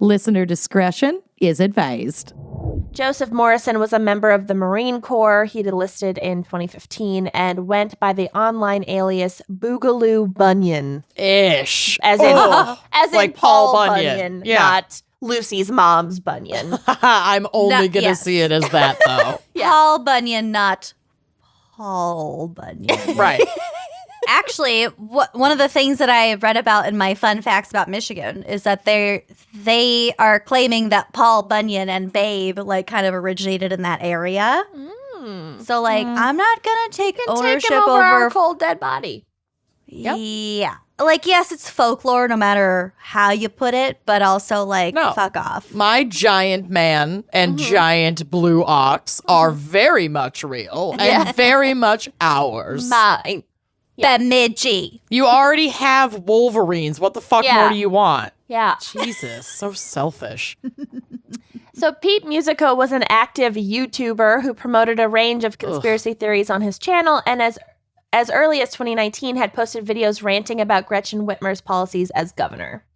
Listener discretion is advised. Joseph Morrison was a member of the Marine Corps. He enlisted in 2015 and went by the online alias Boogaloo Bunyan. Ish. As in like Paul Paul Bunyan, Yeah. not Lucy's mom's Bunyan. I'm only going to see it as that, though. Paul Bunyan, not Paul Bunyan. Right. Actually, one of the things that I read about in my fun facts about Michigan is that they are claiming that Paul Bunyan and Babe like kind of originated in that area. So like, I'm not gonna take ownership Take him over our cold dead body. Yep. Yeah, like yes, it's folklore no matter how you put it, but also like fuck off. My giant man and giant blue ox are very much real and very much ours. Mine. Bemidji. You already have Wolverines. What the fuck more do you want? Yeah. Jesus, so selfish. So Pete Musico was an active YouTuber who promoted a range of conspiracy theories on his channel, and as early as 2019 had posted videos ranting about Gretchen Whitmer's policies as governor.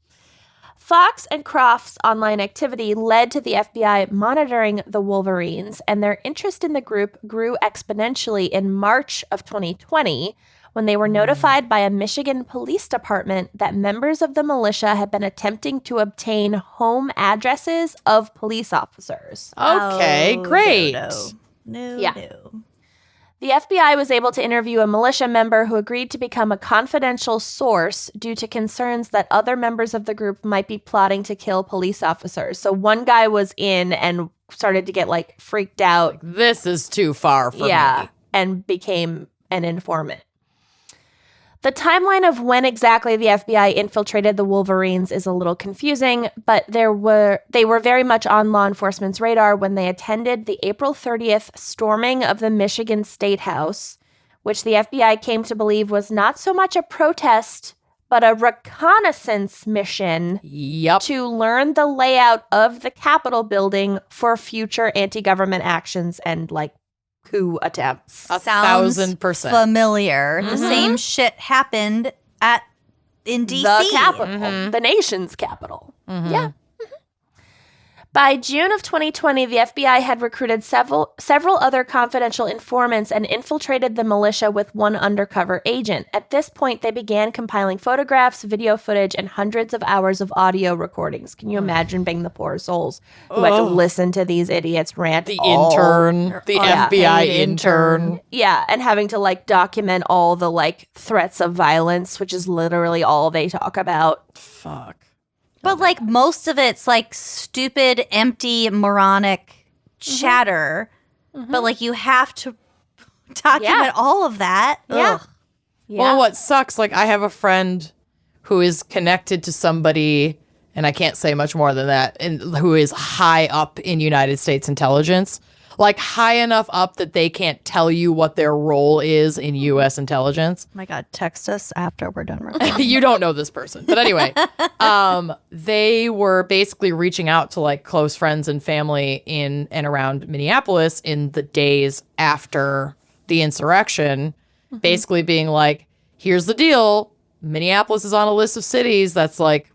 Fox and Croft's online activity led to the FBI monitoring the Wolverines, and their interest in the group grew exponentially in March of 2020 when they were notified by a Michigan police department that members of the militia had been attempting to obtain home addresses of police officers. Okay, great. No. The FBI was able to interview a militia member who agreed to become a confidential source due to concerns that other members of the group might be plotting to kill police officers. So one guy was in and started to get like freaked out. This is too far for me. And became an informant. The timeline of when exactly the FBI infiltrated the Wolverines is a little confusing, but they were very much on law enforcement's radar when they attended the April 30th storming of the Michigan State House, which the FBI came to believe was not so much a protest, but a reconnaissance mission to learn the layout of the Capitol building for future anti-government actions and like coup attempts. 1,000%. Familiar. The same shit happened in DC. The capital. The nation's capital. Yeah. By June of 2020, the FBI had recruited several other confidential informants and infiltrated the militia with one undercover agent. At this point, they began compiling photographs, video footage, and hundreds of hours of audio recordings. Can you imagine being the poor souls who had to listen to these idiots rant? The FBI intern. Yeah, and having to like document all the like threats of violence, which is literally all they talk about. Fuck. But like most of it's like stupid, empty, moronic chatter. But like you have to document all of that. Yeah. Well, what sucks, like I have a friend who is connected to somebody, and I can't say much more than that, and who is high up in United States intelligence. Like high enough up that they can't tell you what their role is in U.S. intelligence. Oh my God, text us after we're done recording. You don't know this person. But anyway, they were basically reaching out to like close friends and family in and around Minneapolis in the days after the insurrection, basically being like, here's the deal. Minneapolis is on a list of cities that's like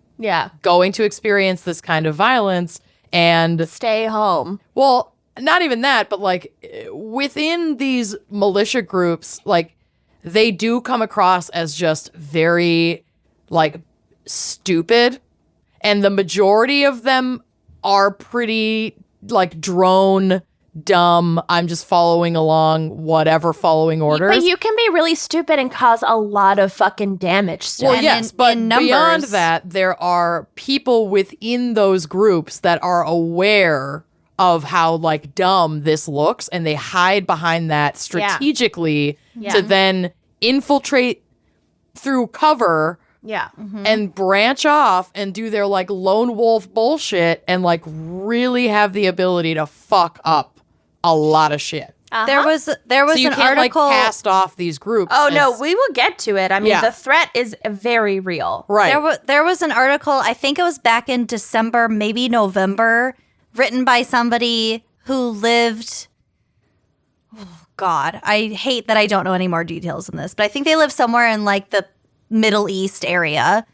going to experience this kind of violence and stay home. Well, not even that, but like within these militia groups, like they do come across as just very like stupid. And the majority of them are pretty like drone, dumb. I'm just following along, whatever, following orders. But you can be really stupid and cause a lot of fucking damage still. Well, yes, but beyond that, there are people within those groups that are aware of how like dumb this looks, and they hide behind that strategically to then infiltrate through cover and branch off and do their like lone wolf bullshit and like really have the ability to fuck up a lot of shit. There was So you an can't article. like cast off these groups. Oh, no, we will get to it. I mean, Yeah. the threat is very real. Right. There was an article, I think it was back in December, maybe November, written by somebody who lived, oh God, I hate that I don't know any more details in this, but I think they live somewhere in like the Middle East area.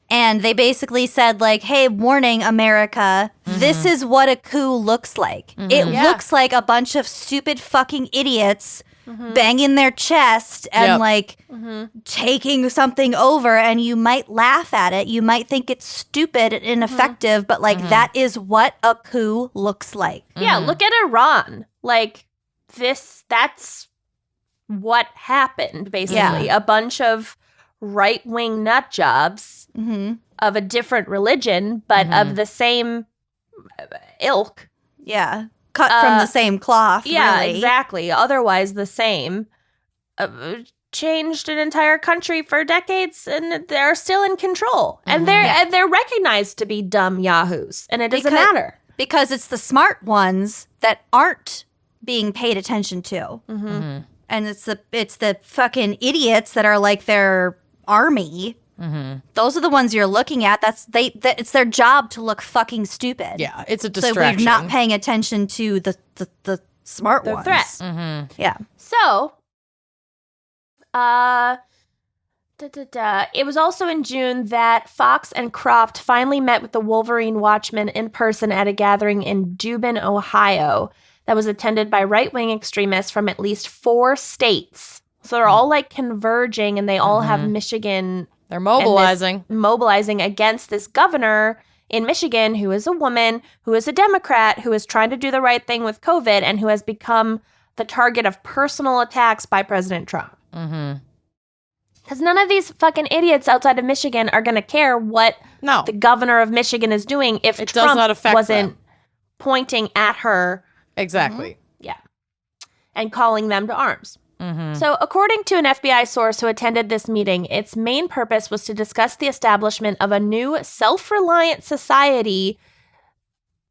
And they basically said, like, hey, warning, America, this is what a coup looks like. It looks like a bunch of stupid fucking idiots banging their chest and, like, taking something over. And you might laugh at it. You might think it's stupid and ineffective, but, like, that is what a coup looks like. Yeah, look at Iran. Like, that's what happened, basically. A bunch of right-wing nut jobs of a different religion, but of the same ilk. Yeah. Cut from the same cloth. Yeah, really. exactly. Otherwise the same. Changed an entire country for decades, and they're still in control. And they're recognized to be dumb yahoos, and it doesn't matter. Because it's the smart ones that aren't being paid attention to. And it's the fucking idiots that are like their army. Those are the ones you're looking at. It's their job to look fucking stupid. Yeah, it's a distraction. So we're not paying attention to the smart ones. Threat. Yeah. So, it was also in June that Fox and Croft finally met with the Wolverine Watchmen in person at a gathering in Dubin, Ohio, that was attended by right-wing extremists from at least 4 states. So they're all like converging, and they all have Michigan. They're mobilizing. Mobilizing against this governor in Michigan who is a woman, who is a Democrat, who is trying to do the right thing with COVID, and who has become the target of personal attacks by President Trump. Because none of these fucking idiots outside of Michigan are going to care what the governor of Michigan is doing if Trump wasn't pointing at her. Exactly. Yeah. And calling them to arms. So according to an FBI source who attended this meeting, its main purpose was to discuss the establishment of a new self-reliant society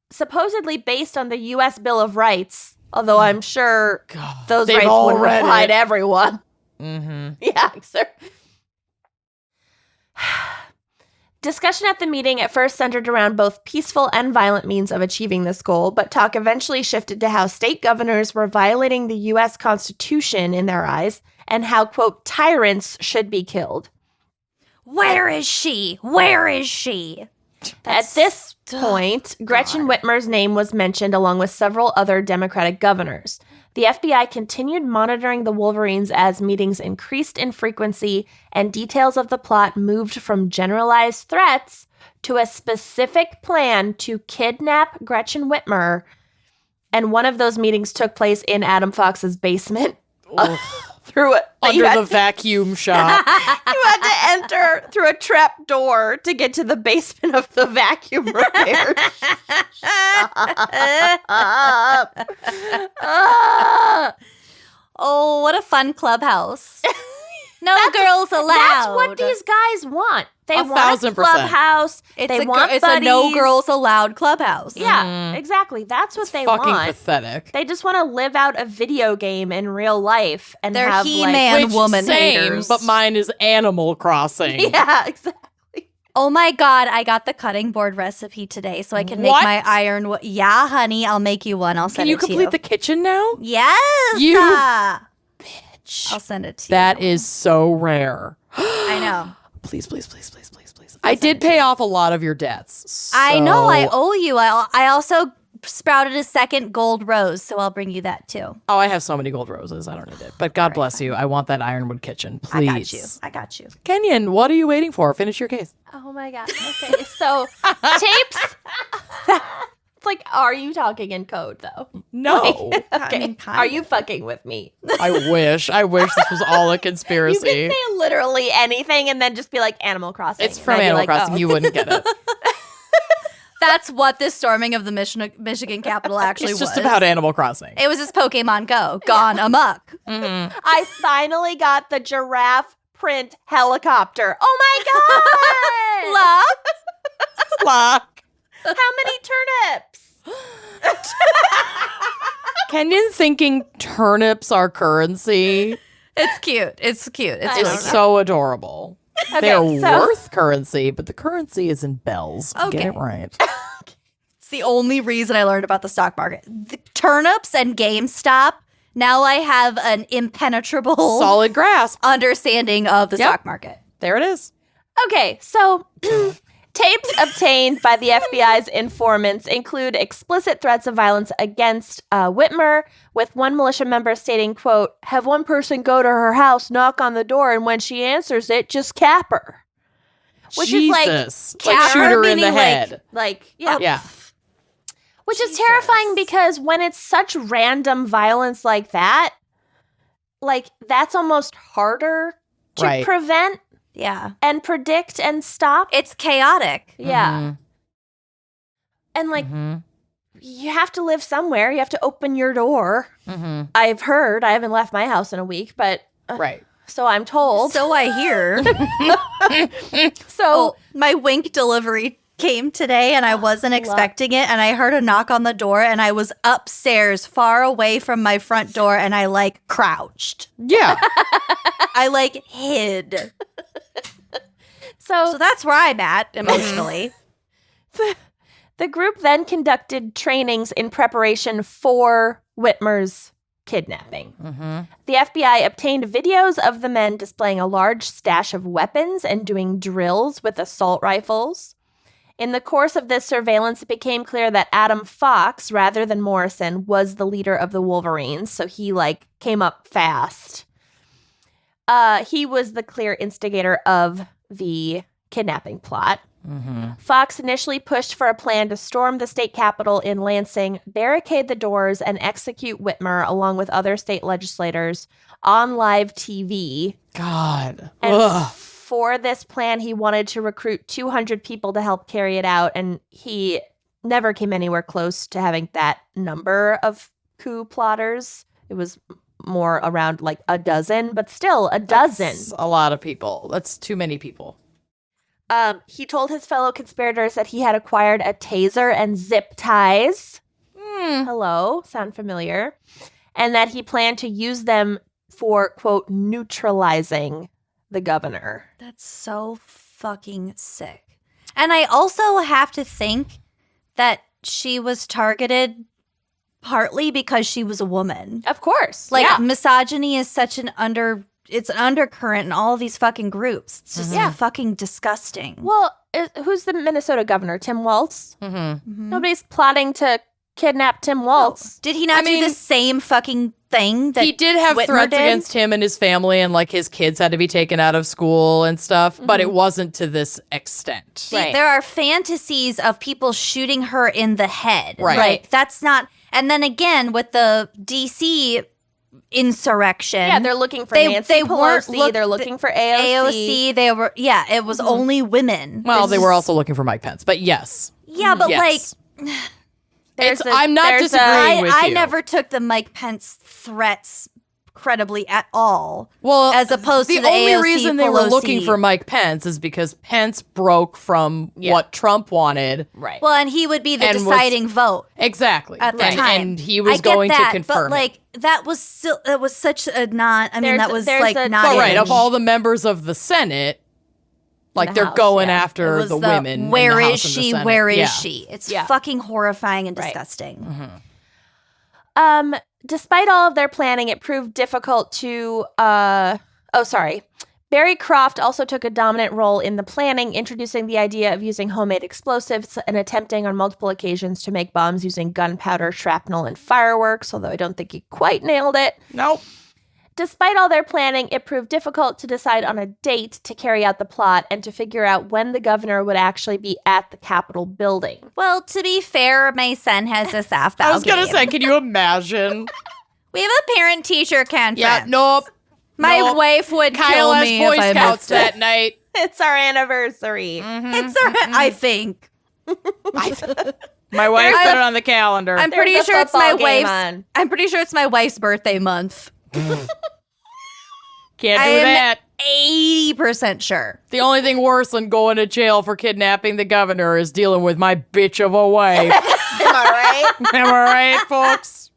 supposedly based on the U.S. Bill of Rights, although I'm sure those rights wouldn't apply to everyone. Yeah, sir. Discussion at the meeting at first centered around both peaceful and violent means of achieving this goal, but talk eventually shifted to how state governors were violating the U.S. Constitution in their eyes and how, quote, tyrants should be killed. Where is she? Where is she? At this point, Gretchen Whitmer's name was mentioned along with several other Democratic governors. The FBI continued monitoring the Wolverines as meetings increased in frequency and details of the plot moved from generalized threats to a specific plan to kidnap Gretchen Whitmer. And one of those meetings took place in Adam Fox's basement. Under the vacuum shop. You had to enter through a trap door to get to the basement of the vacuum repair shop. Oh, what a fun clubhouse. No girls allowed. That's what these guys want. They want a 1,000%. clubhouse. It's a no girls allowed clubhouse. Yeah, exactly. That's what they fucking want. Pathetic. They just want to live out a video game in real life and They're have He-Man like woman same, haters. but mine is Animal Crossing. Yeah, exactly. Oh my God, I got the cutting board recipe today so I can make my iron. Yeah, honey, I'll make you one. I'll send it to you. Can you complete the kitchen now? Yes. You bitch. I'll send it to you. That is so rare. I know. Please. I did pay off a lot of your debts. So. I know. I owe you. I also sprouted a second gold rose, so I'll bring you that too. Oh, I have so many gold roses. I don't need it. But God bless you. I want that ironwood kitchen. Please. I got you. Kenyon, what are you waiting for? Finish your case. Oh my God. Okay, so tapes. It's like, are you talking in code though? No. Okay. I mean, kind Are of. you fucking with me? I wish this was all a conspiracy. You can say literally anything and then just be like Animal Crossing. It's from Animal Crossing. Oh. You wouldn't get it. That's what this storming of the Michigan Capitol actually It's was. just about Animal Crossing. It was just Pokemon Go, gone amok. I finally got the giraffe print helicopter. Oh my God! Lock. How many turnips? Kenyon thinking turnips are currency It's cute. It's cute. It's is really cute. so adorable. Okay, They're so- worth currency, but the currency is in bells. Okay. Get it right. It's the only reason I learned about the stock market. The turnips and GameStop. Now I have an impenetrable Solid grasp. understanding of the Yep. stock market. There it is. Okay, so tapes obtained by the FBI's informants include explicit threats of violence against Whitmer, with one militia member stating, quote, "Have one person go to her house, knock on the door, and when she answers it, just cap her." Which Jesus. is like shoot her in the meaning, head. yeah. Yeah. Which is terrifying because when it's such random violence like that, like that's almost harder to prevent Yeah. and predict and stop. It's chaotic. Yeah. And like you have to live somewhere. You have to open your door. I've heard. I haven't left my house in a week, but so I'm told. So I hear. So my Wink delivery came today and I wasn't expecting it, and I heard a knock on the door and I was upstairs far away from my front door and I like crouched. Yeah. I like hid. So So that's where I'm at emotionally. the group then conducted trainings in preparation for Whitmer's kidnapping. The FBI obtained videos of the men displaying a large stash of weapons and doing drills with assault rifles. In the course of this surveillance, it became clear that Adam Fox, rather than Morrison, was the leader of the Wolverines, so he, like, came up fast. He was the clear instigator of the kidnapping plot. Fox initially pushed for a plan to storm the state capitol in Lansing, barricade the doors, and execute Whitmer along with other state legislators on live TV. God. And for this plan, he wanted to recruit 200 people to help carry it out, and he never came anywhere close to having that number of coup plotters. It was more around like a dozen, but still a dozen. That's a lot of people. That's too many people. He told his fellow conspirators that he had acquired a taser and zip ties. Hello, sound familiar? And that he planned to use them for, quote, neutralizing the governor. That's so fucking sick. And I also have to think that she was targeted partly because she was a woman. Of course. Like, misogyny is such an it's an undercurrent in all of these fucking groups. It's just fucking disgusting. Well, who's the Minnesota governor? Tim Walz? Nobody's plotting to kidnap Tim Walz. Did he not do the same fucking thing that He did have Whitmer threats did? against him and his family, and like his kids had to be taken out of school and stuff, but it wasn't to this extent. Right. There are fantasies of people shooting her in the head. Right. Like, that's not... And then again, with the D.C. insurrection... Yeah, they're looking for Nancy Pelosi. They're looking for AOC. They were... Yeah, it was only women. Well, they were also looking for Mike Pence, but yes. Yeah, but Yes. like... I'm not disagreeing with you. I never took the Mike Pence threats credibly at all. Well, as opposed to the only AOC reason they were Pelosi. looking for Mike Pence is because Pence broke from what Trump wanted. Right. Well, and he would be the And deciding vote Exactly. at the time. And he was I get going that, to confirm but like that was still such a not. I mean, There's- that was there's like a- not. But right, even- of all the members of the Senate, like the they're House, going yeah. it after was the women. in Where the is House and the she? Senate. Where is Yeah. she? It's Yeah. fucking horrifying and Right. disgusting. Despite all of their planning, it proved difficult to, Barry Croft also took a dominant role in the planning, introducing the idea of using homemade explosives and attempting on multiple occasions to make bombs using gunpowder, shrapnel, and fireworks, although I don't think he quite nailed it. Nope. Despite all their planning, it proved difficult to decide on a date to carry out the plot and to figure out when the governor would actually be at the Capitol building. Well, to be fair, my son has a softball I was going to game. say, can you imagine? We have a parent-teacher conference. Yeah, nope. My Nope. wife would Kyle kill has me Boy if I Scouts missed it. that night. It's our anniversary. It's all right, I think. My wife put it on the calendar. I'm pretty There's a sure it's my football game wife's. on. I'm pretty sure it's my wife's birthday month. Can't I do am that. 80% sure. The only thing worse than going to jail for kidnapping the governor is dealing with my bitch of a wife. Am I right? Am I right, folks?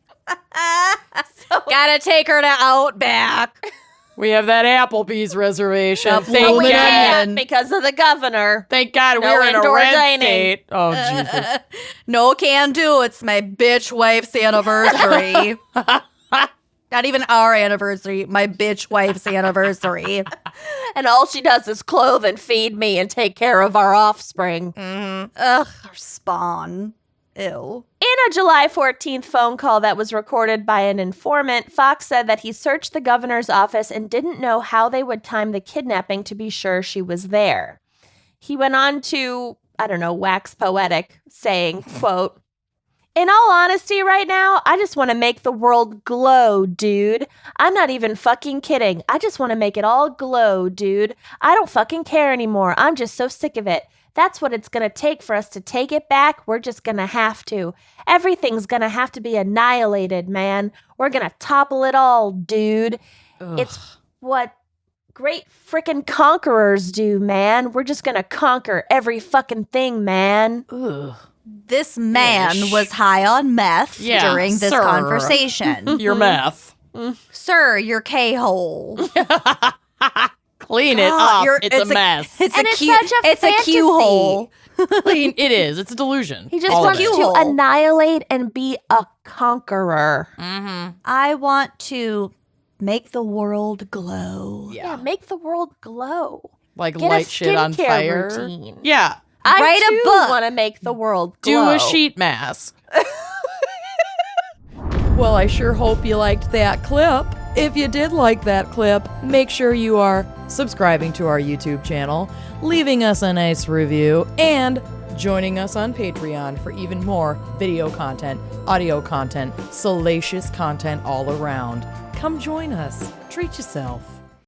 Gotta take her to Outback. We have that Applebee's reservation. Yep, Thank blooming God. onion. Because of the governor. Thank God No we're in a indoor red dining. state. Oh, Jesus. No can do. It's my bitch wife's anniversary. Not even our anniversary, my bitch wife's anniversary. And all she does is clothe and feed me and take care of our offspring. Ugh, our spawn. Ew. In a July 14th phone call that was recorded by an informant, Fox said that he searched the governor's office and didn't know how they would time the kidnapping to be sure she was there. He went on to, wax poetic, saying, quote, "In all honesty right now, I just want to make the world glow, dude. I'm not even fucking kidding. I just want to make it all glow, dude. I don't fucking care anymore. I'm just so sick of it. That's what it's going to take for us to take it back. We're just going to have to. Everything's going to have to be annihilated, man. We're going to topple it all, dude. Ugh. It's what great frickin' conquerors do, man. We're just going to conquer every fucking thing, man." Ugh. This man was high on meth during this conversation. Your meth. Sir, your K-hole. Clean it up. It's a mess. It's a Q-hole. Clean. It is. It's a delusion. He just wants to annihilate and be a conqueror. Mm-hmm. I want to make the world glow. Yeah, make the world glow. Like Get light a shit on fire. Routine. Yeah. Write a book. Want to make the world glow. Do a sheet mask. Well, I sure hope you liked that clip. If you did like that clip, make sure you are subscribing to our YouTube channel, leaving us a nice review, and joining us on Patreon for even more video content, audio content, salacious content all around. Come join us. Treat yourself.